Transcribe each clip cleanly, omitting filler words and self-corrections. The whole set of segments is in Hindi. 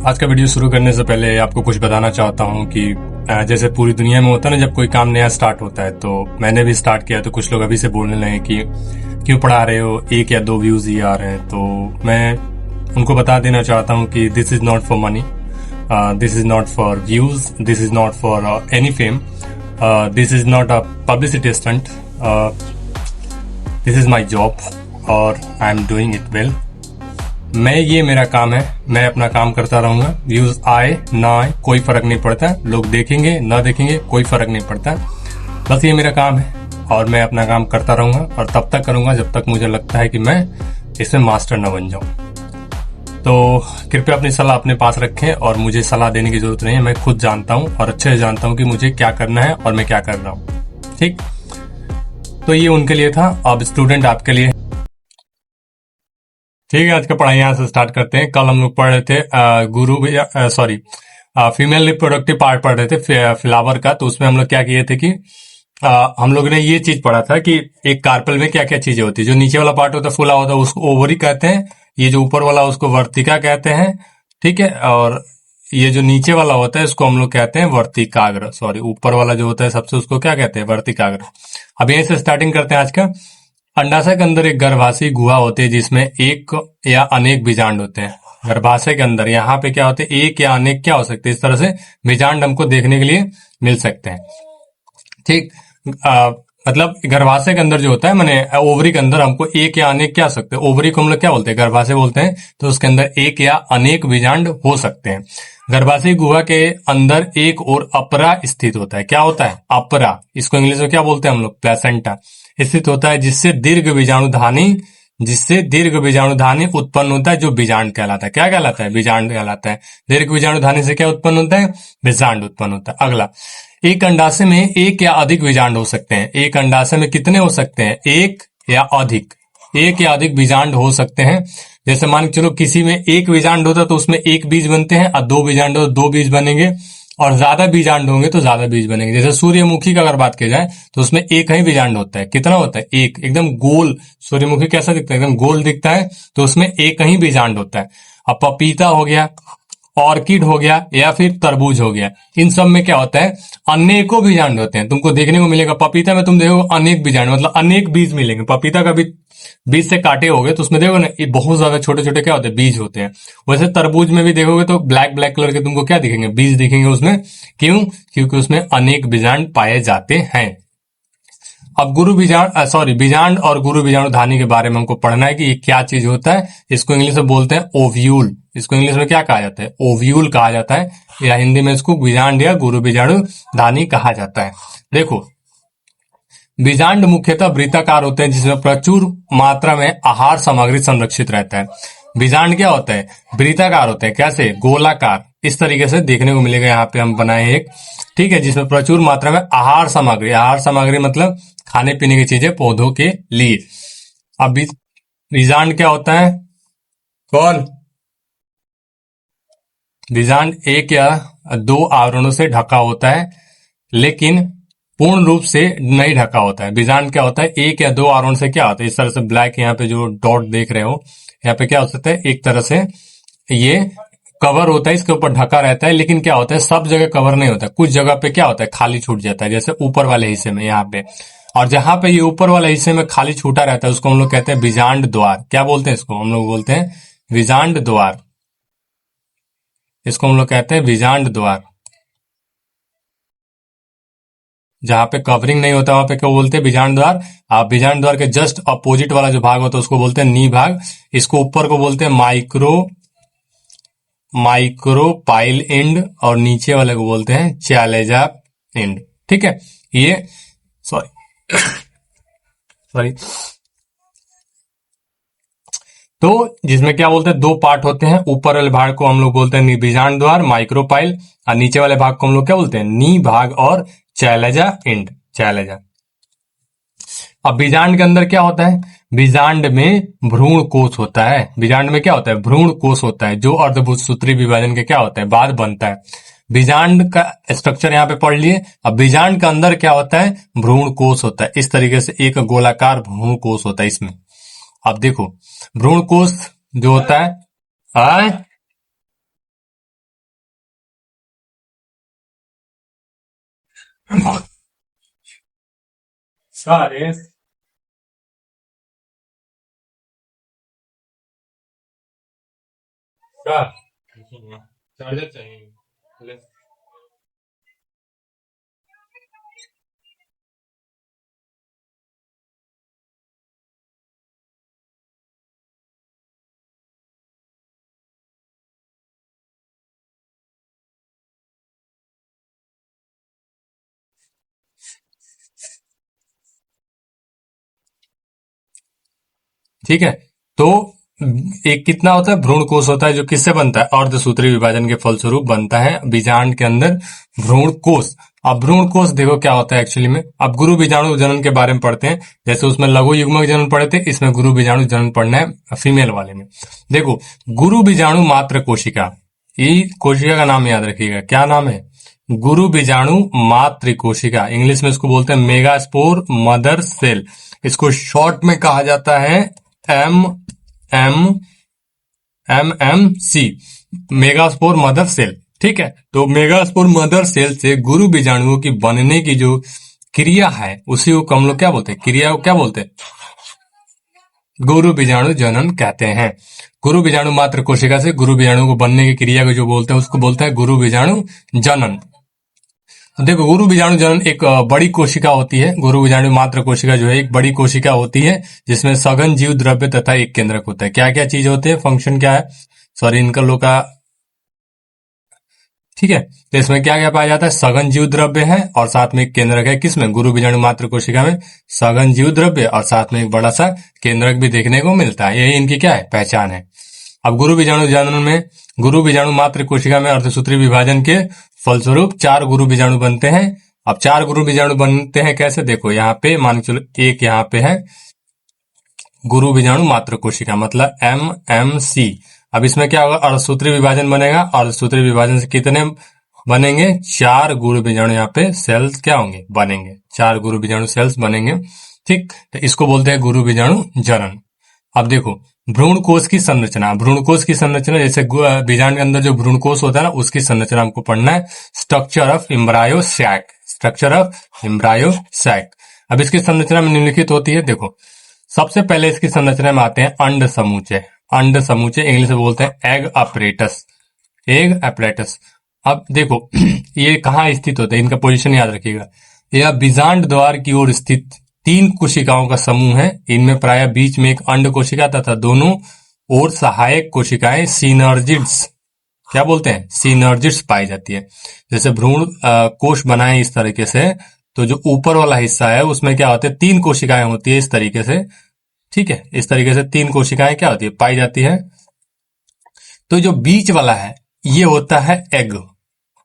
आज का वीडियो शुरू करने से पहले आपको कुछ बताना चाहता हूँ कि जैसे पूरी दुनिया में होता है ना, जब कोई काम नया स्टार्ट होता है तो मैंने भी स्टार्ट किया तो कुछ लोग अभी से बोलने लगे कि क्यों पढ़ा रहे हो, 1 या 2 व्यूज ही आ रहे हैं। तो मैं उनको बता देना चाहता हूँ कि this is not for money, this is not for views, this is not for any fame, this is not a publicity stunt, this is my job और I am doing it well. ये मेरा काम है, मैं अपना काम करता रहूंगा। व्यूज आए ना आए कोई फर्क नहीं पड़ता, लोग देखेंगे ना देखेंगे कोई फर्क नहीं पड़ता, बस ये मेरा काम है और मैं अपना काम करता रहूंगा और तब तक करूंगा जब तक मुझे लगता है कि मैं इसमें मास्टर न बन जाऊं। तो कृपया अपनी सलाह अपने पास रखें और मुझे सलाह देने की जरूरत नहीं है, मैं खुद जानता हूं और अच्छे से जानता हूं कि मुझे क्या करना है और मैं क्या कर रहा हूं। ठीक, तो ये उनके लिए था, अब स्टूडेंट आपके लिए। ठीक है, आज का पढ़ाई यहाँ से स्टार्ट करते हैं। कल हम लोग पढ़ रहे थे फीमेल रिप्रोडक्टिव पार्ट पढ़ रहे थे फ्लावर का। तो उसमें हम लोग क्या किए थे कि हम लोग ने ये चीज पढ़ा था कि एक कार्पेल में क्या क्या चीजें होती है। जो नीचे वाला पार्ट होता है फूला होता है उसको ओवरी कहते हैं, ये जो ऊपर वाला उसको वर्तिका कहते हैं। ठीक है, और ये जो नीचे वाला होता है इसको हम लोग कहते हैं वर्तिकाग्र। ऊपर वाला जो होता है सबसे उसको क्या कहते हैं, वर्तिकाग्र। अब यहीं से स्टार्टिंग करते हैं आज का। अंडाशय के अंदर एक गर्भाशयी गुहा होती है जिसमें एक या अनेक बीजांड होते हैं। गर्भाशय के अंदर यहाँ पे क्या होते हैं, एक या अनेक क्या हो सकते हैं, इस तरह से बीजांड हमको देखने के लिए मिल सकते हैं। ठीक, मतलब गर्भाशय के अंदर जो होता है, माने ओवरी के अंदर हमको एक या अनेक क्या हो सकते हैं, ओवरी को हम लोग क्या बोलते हैं, गर्भाशय बोलते हैं। तो उसके अंदर एक या अनेक बीजांड हो सकते हैं। गर्भाशय गुहा के अंदर एक और अपरा स्थित होता है। क्या होता है, अपरा, इसको इंग्लिश में क्या बोलते हैं हम लोग, प्लेसेंटा स्थित होता है, जिससे दीर्घ बीजाणुधानी उत्पन्न होता है, जो बीजांड कहलाता है। क्या कहलाता है, बीजांड कहलाता है। दीर्घ बीजाणुधानी से क्या उत्पन्न होता है, बीजांड उत्पन्न होता है। अगला, एक अंडाशय में एक या अधिक बीजांड हो सकते हैं। एक अंडाशय में कितने हो सकते हैं, एक या अधिक बीजांड हो सकते हैं। जैसे मान के चलो किसी में एक बीजांड होता है तो उसमें एक बीज बनते हैं, और 2 बीजांड हो तो 2 बीज बनेंगे, और ज्यादा बीजांड होंगे तो ज्यादा बीज बनेंगे। जैसे सूर्यमुखी का अगर बात की जाए तो उसमें एक ही बीजांड होता है। कितना होता है, एक, एकदम गोल। सूर्यमुखी कैसा दिखता है, एकदम गोल दिखता है, तो उसमें एक ही बीजांड होता है। अब पपीता हो गया, ऑर्किड हो गया, या फिर तरबूज हो गया, इन सब में क्या होता है, अनेकों बीजांड होते हैं। तुमको देखने को मिलेगा पपीता में, तुम देखो अनेक बीजांड, मतलब अनेक बीज मिलेंगे। पपीता का भी बीज से काटे होगे तो उसमें देखो ना, ये बहुत ज्यादा छोटे छोटे क्या होते हैं, बीज होते हैं। वैसे तरबूज में भी देखोगे तो ब्लैक ब्लैक कलर के तुमको क्या दिखेंगे, बीज दिखेंगे उसमें। क्यों, क्योंकि उसमें अनेक बीजांड पाए जाते हैं। अब बीजांड और गुरु बीजाणुधानी के बारे में हमको पढ़ना है कि ये क्या चीज होता है। इसको इंग्लिश में बोलते हैं ओव्यूल। इसको इंग्लिश में क्या कहा जाता है, ओव्यूल कहा जाता है, या हिंदी में इसको बीजांड या गुरु बीजाणुधानी कहा जाता है। देखो, बीजांड मुख्यतः वृत्ताकार होते हैं जिसमें प्रचुर मात्रा में आहार सामग्री संरक्षित रहता है। बीजांड क्या होता है, वृत्ताकार होते हैं। कैसे, गोलाकार, इस तरीके से देखने को मिलेगा। यहाँ पे हम बनाए एक, ठीक है, जिसमें प्रचुर मात्रा में आहार सामग्री मतलब खाने पीने की चीजें पौधों के लिए। अब बीजांड क्या होता है, कौन, बीजांड 1 या 2 आवरणों से ढका होता है, लेकिन पूर्ण रूप से नहीं ढका होता है। बीजांड क्या होता है, 1 या 2 आवरण से क्या होता है, इस तरह से ब्लैक यहाँ पे जो डॉट देख रहे हो, यहाँ पे क्या हो सकता है, एक तरह से ये कवर होता है, इसके ऊपर ढका रहता है, लेकिन क्या होता है, सब जगह कवर नहीं होता है। कुछ जगह पे क्या होता है, खाली छूट जाता है, जैसे ऊपर वाले हिस्से में यहाँ पे। और जहां पे ये ऊपर वाले हिस्से में खाली छूटा रहता है उसको हम लोग कहते हैं बीजांड द्वार। क्या बोलते हैं इसको, हम लोग बोलते हैं बीजांड द्वार। इसको हम लोग कहते हैं बीजांड द्वार। जहां पे कवरिंग नहीं होता वहां पे क्या बोलते हैं, बीजांड द्वार। आप बीजांड द्वार के जस्ट अपोजिट वाला जो भाग होता है उसको बोलते हैं नी भाग। इसको ऊपर को बोलते हैं माइक्रोपाइल एंड, और नीचे वाले को बोलते हैं चैलेजा एंड। ठीक है, ये सॉरी तो जिसमें क्या बोलते हैं, 2 पार्ट होते हैं। ऊपर वाले भाग को हम लोग बोलते हैं बीजांड द्वार, माइक्रोपाइल, और नीचे वाले भाग को हम लोग क्या बोलते हैं, नी भाग और चैलेजा एंड, चैलेजा। अब बीजांड के अंदर क्या होता है, बीजांड में भ्रूण कोष होता है। बीजांड में क्या होता है, भ्रूण कोष होता है, जो अर्धसूत्री विभाजन के क्या होता है, बाद बनता है। बीजांड का स्ट्रक्चर यहाँ पे पढ़ लिए। अब बीजांड के अंदर क्या होता है, भ्रूण कोष होता है। इस तरीके से एक गोलाकार भ्रूण कोष होता है इसमें। अब देखो, भ्रूण कोष जो होता है, सारे का चार्जर चाहिए। ठीक है। तो एक कितना होता है, भ्रूण कोश होता है, जो किससे बनता है, अर्धसूत्री विभाजन के फलस्वरूप बनता है बीजांड के अंदर भ्रूण कोश। अब भ्रूण कोश देखो क्या होता है एक्चुअली में। अब गुरु बीजाणु जनन के बारे में पढ़ते हैं। जैसे उसमें लघु युग्मक जनन पढ़े थे, इसमें गुरु बीजाणु जनन पढ़ना है फीमेल वाले में। देखो, गुरु बीजाणु मात्र कोशिका, ये कोशिका का नाम याद रखिएगा, क्या नाम है, गुरु बीजाणु मात्र कोशिका। इंग्लिश में इसको बोलते हैं मेगास्पोर मदर सेल। इसको शॉर्ट में कहा जाता है M M C, megaspore mother cell. ठीक है। तो मेगास्पोर मदर सेल से गुरु बीजाणुओं की बनने की जो क्रिया है, उसी को हम लोग क्या बोलते हैं, क्रिया को क्या बोलते हैं, गुरु बीजाणु जनन कहते हैं। गुरु बीजाणु मात्र कोशिका से गुरु बीजाणु को बनने की क्रिया को जो बोलते हैं, उसको बोलते हैं गुरु बीजाणु जनन। देखो, गुरु बीजाणु जनन एक बड़ी कोशिका होती है। गुरु बीजाणु मात्र कोशिका जो है एक बड़ी कोशिका होती है, जिसमें सघन जीव द्रव्य तथा एक केंद्रक होता है। क्या क्या चीज होते हैं, फंक्शन क्या है, सॉरी इनका लोग का। ठीक है। तो इसमें क्या क्या पाया जाता है, सघन जीव द्रव्य है और साथ में एक केंद्रक है। किसमें, गुरु बीजाणु मात्र कोशिका में सघन जीव द्रव्य और साथ में एक बड़ा सा केंद्रक भी देखने को मिलता है। यही इनकी क्या है, पहचान है। अब गुरु बीजाणु जनन में, गुरु बीजाणु मात्र कोशिका में अर्धसूत्री विभाजन के फलस्वरूप 4 गुरु बीजाणु बनते हैं। अब 4 गुरु बीजाणु बनते हैं कैसे, देखो यहाँ पे मान के चलो, एक यहाँ पे है गुरु बीजाणु मात्र कोशिका, मतलब एम सी। अब इसमें क्या होगा, अर्धसूत्री विभाजन बनेगा। अर्धसूत्री विभाजन से कितने बनेंगे, 4 गुरु बीजाणु यहाँ पे सेल्स क्या होंगे, बनेंगे। 4 गुरु बीजाणु सेल्स बनेंगे। ठीक, तो इसको बोलते हैं गुरु बीजाणु जनन। अब देखो, भ्रूण कोश की संरचना, भ्रूण कोश की संरचना, जैसे बीजांड के अंदर जो भ्रूण कोश होता है ना, उसकी संरचना हमको पढ़ना है। Structure of embryo sac, structure of embryo sac. अब इसकी संरचना में निम्नलिखित होती है। देखो, सबसे पहले इसकी संरचना में आते हैं अंड समूचे। अंड समूचे इंग्लिश में बोलते हैं एग अपरेटस, एग अपरेटस। अब देखो ये कहाँ स्थित होते हैं, इनका पोजीशन याद रखिएगा। यह बीजांड द्वार की ओर स्थित 3 कोशिकाओं का समूह है। इनमें प्राय बीच में एक अंड कोशिका तथा दोनों ओर सहायक कोशिकाएं सीनर्जिड्स, क्या बोलते हैं, सीनर्जिड्स पाई जाती है। जैसे भ्रूण कोश बनाए इस तरीके से, तो जो ऊपर वाला हिस्सा है उसमें क्या होते हैं, 3 कोशिकाएं होती है इस तरीके से। ठीक है, इस तरीके से 3 कोशिकाएं क्या होती है, पाई जाती है। तो जो बीच वाला है ये होता है एग,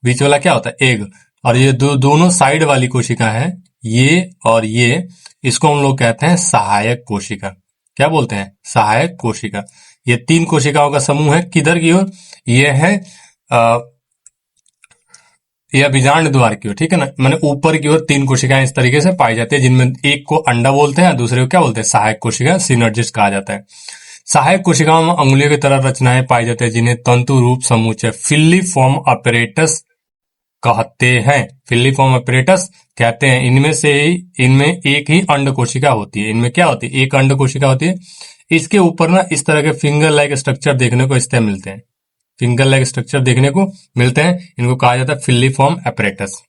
बीच वाला क्या होता है, एग। और ये दोनों साइड वाली कोशिका है, ये और ये, इसको हम लोग कहते हैं सहायक कोशिका। क्या बोलते हैं, सहायक कोशिका। ये 3 कोशिकाओं का समूह है, किधर की ओर, ये है यह बीजांड द्वार की ओर। ठीक है ना, मैंने ऊपर की ओर 3 कोशिकाएं इस तरीके से पाई जाती है, जिनमें एक को अंडा बोलते हैं, दूसरे को क्या बोलते हैं, सहायक कोशिका, सिनर्जिस्ट कहा जाता है। सहायक कोशिकाओं में अंगुलियों की तरह रचनाएं पाई जाती है, जिन्हें तंतु रूप समूचे फिल्लीफॉर्म अपरेटस कहते हैं। फिल्लीफॉर्म अपरेटस कहते हैं। इनमें एक ही अंड कोशिका होती है। इनमें क्या होती है, एक अंड कोशिका होती है। इसके ऊपर ना इस तरह के फिंगर लाइक स्ट्रक्चर देखने को इससे मिलते हैं, फिंगर लाइक स्ट्रक्चर देखने को मिलते हैं। इनको कहा जाता है फिल्लीफॉर्म अपरेटस।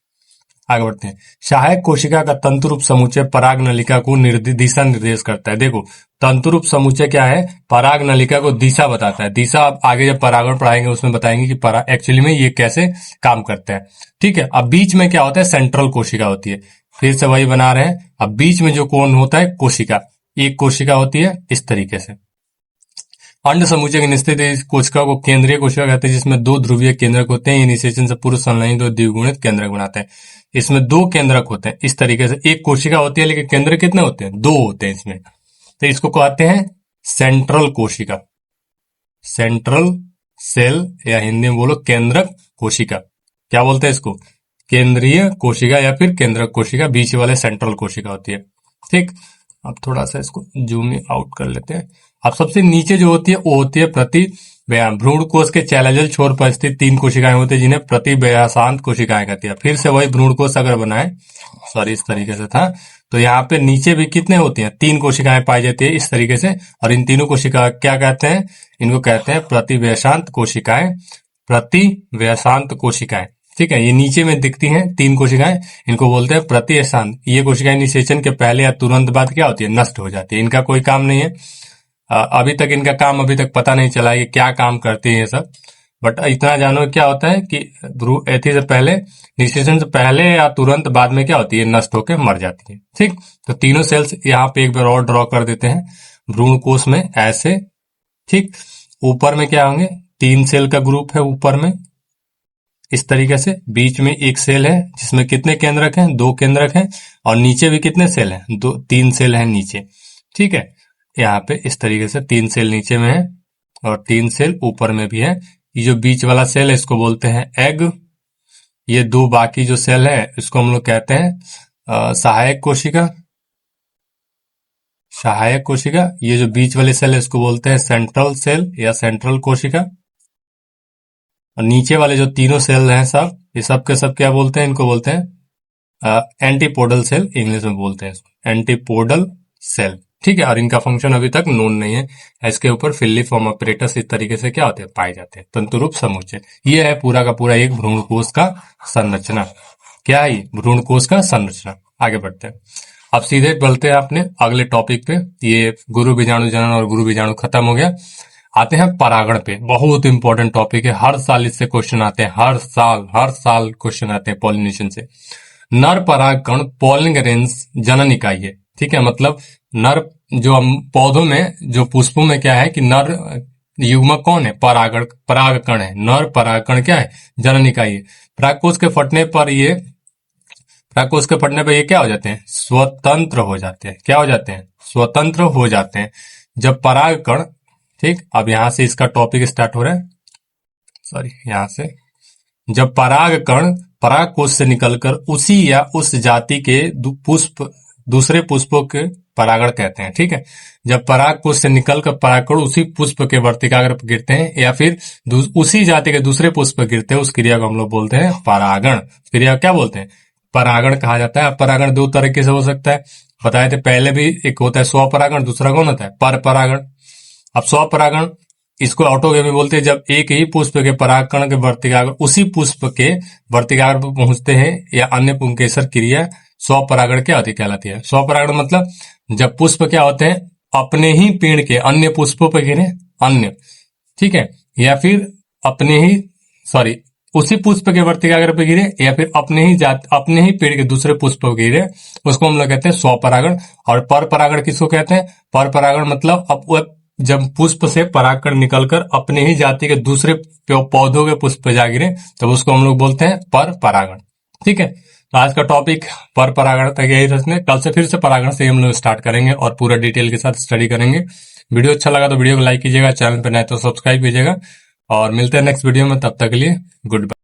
आगे बढ़ते हैं। सहायक कोशिका का तंतुरूप समुच्चय पराग नलिका को दिशा निर्देश करता है। देखो, तंतुरूप समुच्चय क्या है, पराग नलिका को दिशा बताता है। दिशा आप आगे जब परागण पढ़ाएंगे उसमें बताएंगे कि एक्चुअली में ये कैसे काम करता है। ठीक है। अब बीच में क्या होता है, सेंट्रल कोशिका होती है। फिर से वही बना रहे हैं। अब बीच में जो कोण होता है कोशिका, एक कोशिका होती है इस तरीके से। अंड समुच्चय की निश्चित कोशिका को केंद्रीय कोशिका कहते हैं, जिसमें 2 ध्रुवीय केंद्रक होते हैं। ये निषेचन से पूर्व संलयनित और द्विगुणित केंद्रक बनाते हैं। इसमें 2 केंद्रक होते हैं इस तरीके से। एक कोशिका होती है लेकिन केंद्र कितने होते हैं, 2 होते हैं इसमें। तो इसको कहते हैं सेंट्रल कोशिका, सेंट्रल सेल, या हिंदी में बोलो केंद्रक कोशिका। क्या बोलते हैं इसको, केंद्रीय कोशिका या फिर केंद्रक कोशिका। बीच वाले सेंट्रल कोशिका होती है। ठीक, अब थोड़ा सा इसको जूम आउट कर लेते हैं। अब सबसे नीचे जो होती है वो होती है प्रति भ्रूण कोश के चैलेंजल छोर पर स्थित 3 कोशिकाएं होती है जिन्हें प्रतिव्यासांत कोशिकाएं कहती है। फिर से वही भ्रूण कोश अगर बनाए, सॉरी इस तरीके से था, तो यहाँ पे नीचे भी कितने होती हैं, 3 कोशिकाएं पाई जाती है इस तरीके से, और इन तीनों कोशिका क्या कहते हैं, इनको कहते हैं प्रतिव्यासांत कोशिकाएं, प्रतिव्यासांत कोशिकाएं। ठीक है, ये नीचे में दिखती हैं 3 कोशिकाएं, इनको बोलते हैं प्रतिव्यासांत। ये कोशिकाएं निषेचन के पहले या तुरंत बाद क्या होती है, नष्ट हो जाती है, इनका कोई काम नहीं है। अभी तक इनका काम अभी तक पता नहीं चला है कि क्या काम करती है ये सब, बट इतना जानो क्या होता है कि एथी से पहले, निषेचन से पहले या तुरंत बाद में क्या होती है, नष्ट होकर मर जाती है। ठीक, तो तीनों सेल्स यहाँ पे एक बार और ड्रॉ कर देते हैं भ्रूण कोश में ऐसे। ठीक, ऊपर में क्या होंगे, 3 सेल का ग्रुप है ऊपर में इस तरीके से, बीच में एक सेल है जिसमें कितने केंद्रक हैं, 2 केंद्रक हैं, और नीचे भी कितने सेल हैं, 3 सेल हैं नीचे। ठीक है, यहाँ पे इस तरीके से 3 सेल नीचे में है और 3 सेल ऊपर में भी है। ये जो बीच वाला सेल है इसको बोलते हैं एग। ये 2 बाकी जो सेल है इसको हम लोग कहते हैं सहायक कोशिका, सहायक कोशिका। ये जो बीच वाले सेल है इसको बोलते हैं सेंट्रल सेल या सेंट्रल कोशिका। और नीचे वाले जो तीनों सेल हैं सब, ये सब के सब क्या बोलते हैं, इनको बोलते हैं एंटीपोडल सेल, इंग्लिश में बोलते हैं इसको एंटीपोडल सेल। ठीक है, और इनका फंक्शन अभी तक नोन नहीं है। इसके ऊपर फिलिफॉर्म अपरेटस इस तरीके से क्या होते हैं, पाए जाते हैं तंतुरूप समुच्चय। ये है पूरा का पूरा एक भ्रूणकोश का संरचना। क्या है ये, भ्रूणकोश का संरचना। आगे बढ़ते हैं, अब सीधे बढ़ते हैं अपने अगले टॉपिक पे। ये गुरु बीजाणु जनन और गुरु बीजाणु खत्म हो गया। आते हैं परागण पे, बहुत इंपॉर्टेंट टॉपिक है, हर साल इससे क्वेश्चन आते हैं, हर साल क्वेश्चन आते हैं पॉलिनेशन से। नर परागकण पॉलिन ग्रेन्स जनन इकाई है। ठीक है, मतलब नर जो हम पौधों में, जो पुष्पों में क्या है कि नर युग्मक कौन है, परागकण है। नर परागकण क्या है, जनन इकाई है। परागकोश के फटने पर ये क्या हो जाते हैं, स्वतंत्र हो जाते हैं। क्या हो जाते हैं, स्वतंत्र हो जाते हैं जब परागकण। ठीक, अब यहां से इसका टॉपिक स्टार्ट हो रहा है, सॉरी यहां से, जब परागकण परागकोश से निकलकर उसी या उस जाति के दूसरे पुष्पों के परागण कहते हैं। ठीक है, जब परागकोश से निकलकर परागकण उसी पुष्प के वर्तिकाग्र पर गिरते हैं या फिर उसी जाति के दूसरे पुष्प पर गिरते हैं, उस क्रिया को हम लोग बोलते हैं परागण। क्रिया क्या बोलते हैं, परागण कहा जाता है। परागण 2 तरीके से हो सकता है, बताए थे पहले भी। एक होता है स्वपरागण, दूसरा कौन होता है, पर परागण। अब स्वपरागण इसको ऑटोगेमी बोलते हैं, जब एक ही पुष्प के परागकण के वर्तिकाग्र उसी पुष्प के वर्तिकाग्र पर पहुंचते हैं या अन्य पुंकेसर क्रिया स्वपरागण क्या होती कहलाती है। स्वपरागण मतलब जब पुष्प क्या होते हैं, अपने ही पेड़ के अन्य पुष्पों पर गिरे, अन्य, ठीक है, या फिर उसी पुष्प के वर्तिकाग्र पे गिरे या फिर अपने ही पेड़ के दूसरे पुष्प पे गिरे, उसको हम लोग कहते हैं स्वपरागण। और पर परागण किसको कहते हैं, पर परागण मतलब अब जब पुष्प से परागकण निकलकर अपने ही जाति के दूसरे पौधों के पुष्प पे जा गिरे, तब उसको हम लोग बोलते हैं पर परागण। ठीक है, तो आज का टॉपिक पर परागण तक यही रखने, कल से फिर से परागण से हम लोग स्टार्ट करेंगे और पूरा डिटेल के साथ स्टडी करेंगे। वीडियो अच्छा लगा तो वीडियो को लाइक कीजिएगा, चैनल पर नए तो सब्सक्राइब कीजिएगा, और मिलते हैं नेक्स्ट वीडियो में। तब तक के लिए गुड बाय।